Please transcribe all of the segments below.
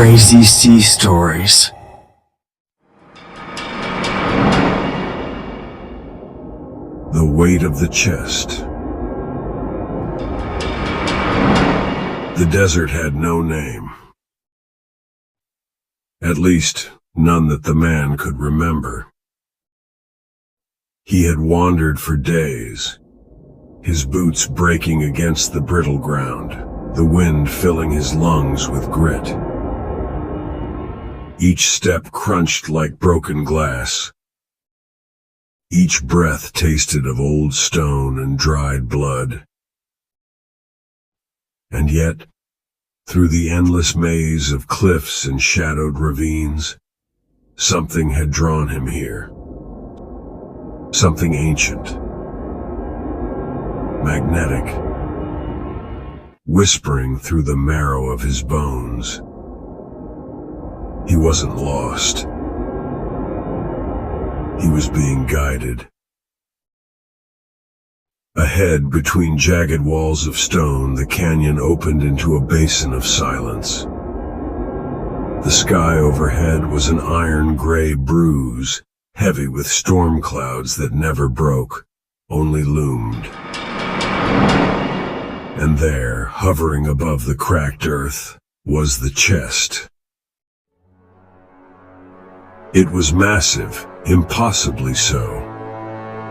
Crazy Sea Stories. The weight of the chest. The desert had no name. At least, none that the man could remember. He had wandered for days, his boots breaking against the brittle ground, the wind filling his lungs with grit. Each step crunched like broken glass. Each breath tasted of old stone and dried blood. And yet, through the endless maze of cliffs and shadowed ravines, something had drawn him here. Something ancient, magnetic, whispering through the marrow of his bones. He wasn't lost. He was being guided. Ahead, between jagged walls of stone, the canyon opened into a basin of silence. The sky overhead was an iron-gray bruise, heavy with storm clouds that never broke, only loomed. And there, hovering above the cracked earth, was the chest. It was massive, impossibly so.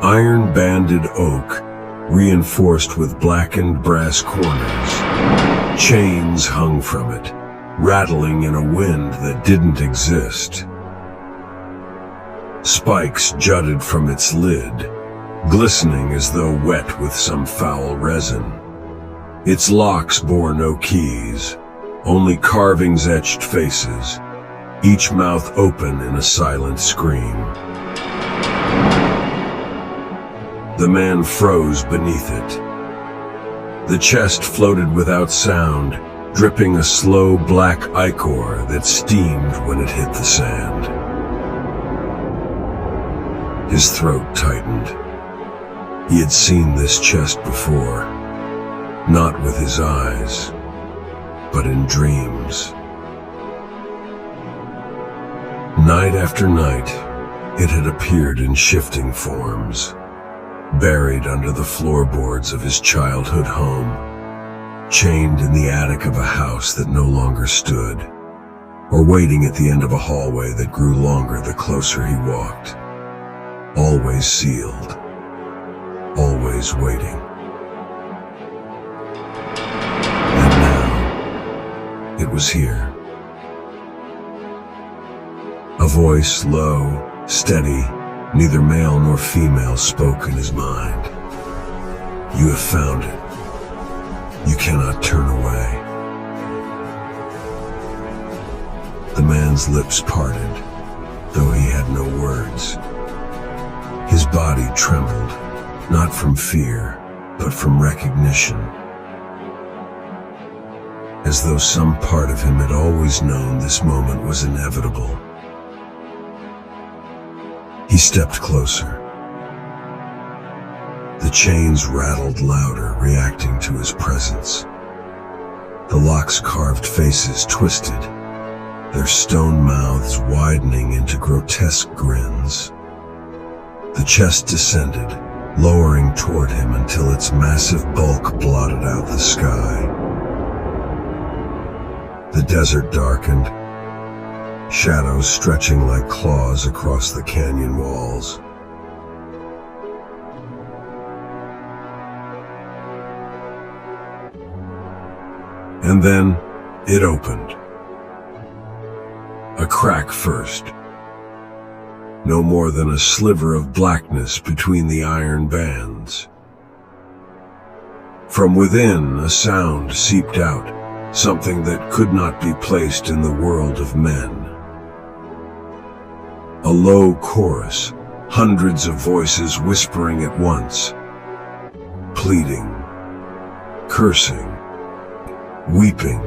Iron-banded oak, reinforced with blackened brass corners. Chains hung from it, rattling in a wind that didn't exist. Spikes jutted from its lid, glistening as though wet with some foul resin. Its locks bore no keys, only carvings etched faces, each mouth open in a silent scream. The man froze beneath it. The chest floated without sound, dripping a slow black ichor that steamed when it hit the sand. His throat tightened. He had seen this chest before, not with his eyes, but in dreams. Night after night, it had appeared in shifting forms, buried under the floorboards of his childhood home, chained in the attic of a house that no longer stood, or waiting at the end of a hallway that grew longer the closer he walked. Always sealed, always waiting. And now, it was here. A voice, low, steady, neither male nor female, spoke in his mind. You have found it. You cannot turn away. The man's lips parted, though he had no words. His body trembled, not from fear, but from recognition. As though some part of him had always known this moment was inevitable. He stepped closer. The chains rattled louder, reacting to his presence. The locks' carved faces twisted, their stone mouths widening into grotesque grins. The chest descended, lowering toward him until its massive bulk blotted out the sky. The desert darkened, shadows stretching like claws across the canyon walls. And then, it opened. A crack first. No more than a sliver of blackness between the iron bands. From within, a sound seeped out, something that could not be placed in the world of men. A low chorus, hundreds of voices whispering at once, pleading, cursing, weeping.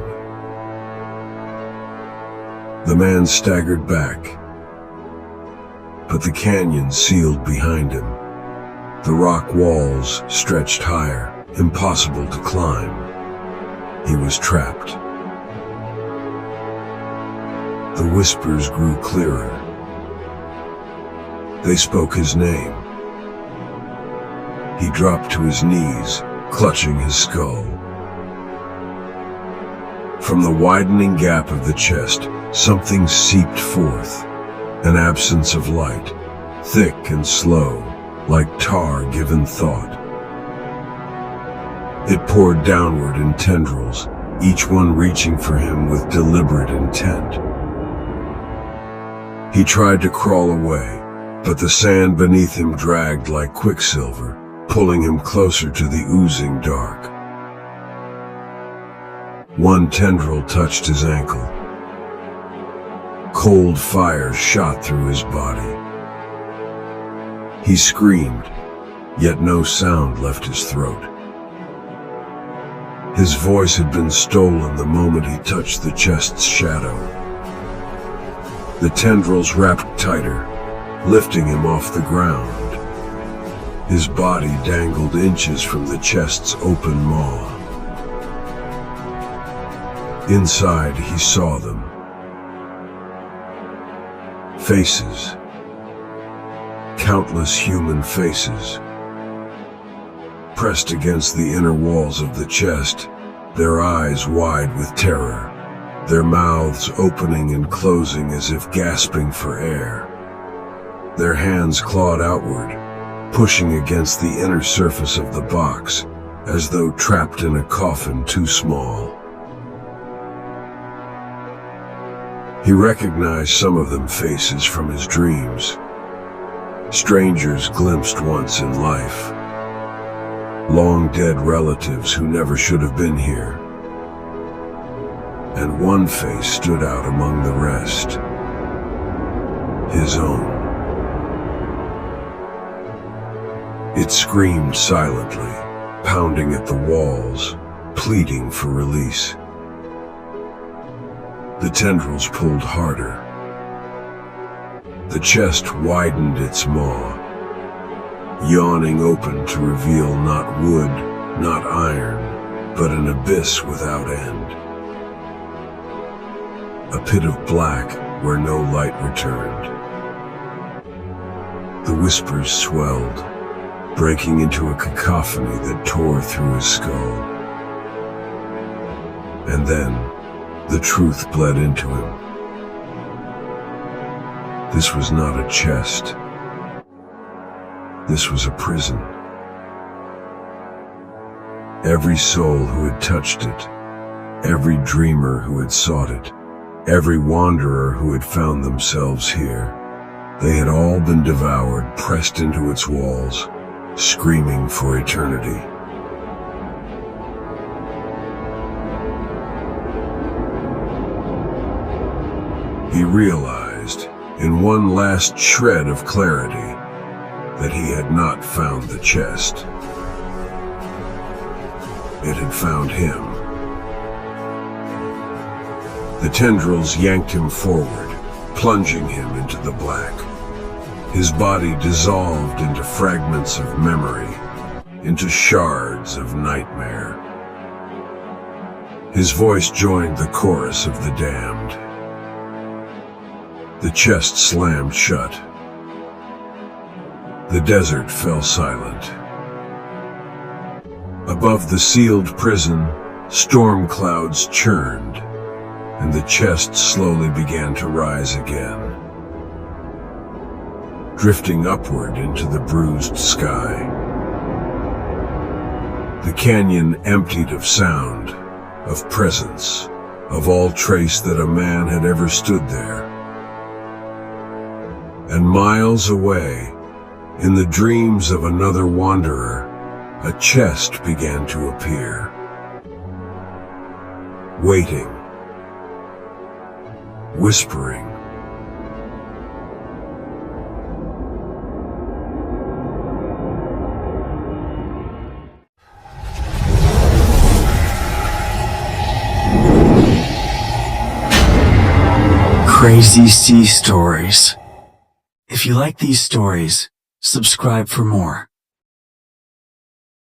The man staggered back, but the canyon sealed behind him. The rock walls stretched higher, impossible to climb. He was trapped. The whispers grew clearer. They spoke his name. He dropped to his knees, clutching his skull. From the widening gap of the chest, something seeped forth, an absence of light, thick and slow, like tar given thought. It poured downward in tendrils, each one reaching for him with deliberate intent. He tried to crawl away, but the sand beneath him dragged like quicksilver, pulling him closer to the oozing dark. One tendril touched his ankle. Cold fire shot through his body. He screamed, yet no sound left his throat. His voice had been stolen the moment he touched the chest's shadow. The tendrils wrapped tighter, lifting him off the ground. His body dangled inches from the chest's open maw. Inside, he saw them. Faces. Countless human faces. Pressed against the inner walls of the chest, their eyes wide with terror, their mouths opening and closing as if gasping for air. Their hands clawed outward, pushing against the inner surface of the box, as though trapped in a coffin too small. He recognized some of them faces from his dreams. Strangers glimpsed once in life. Long-dead relatives who never should have been here. And one face stood out among the rest. His own. It screamed silently, pounding at the walls, pleading for release. The tendrils pulled harder. The chest widened its maw, yawning open to reveal not wood, not iron, but an abyss without end. A pit of black where no light returned. The whispers swelled, breaking into a cacophony that tore through his skull. And then, the truth bled into him. This was not a chest. This was a prison. Every soul who had touched it, every dreamer who had sought it, every wanderer who had found themselves here, they had all been devoured, pressed into its walls, screaming for eternity. He realized, in one last shred of clarity, that he had not found the chest. It had found him. The tendrils yanked him forward, plunging him into the black. His body dissolved into fragments of memory, into shards of nightmare. His voice joined the chorus of the damned. The chest slammed shut. The desert fell silent. Above the sealed prison, storm clouds churned, and the chest slowly began to rise again, drifting upward into the bruised sky. The canyon emptied of sound, of presence, of all trace that a man had ever stood there. And miles away, in the dreams of another wanderer, a chest began to appear. Waiting. Whispering. Crazy Sea Stories. If you like these stories, subscribe for more.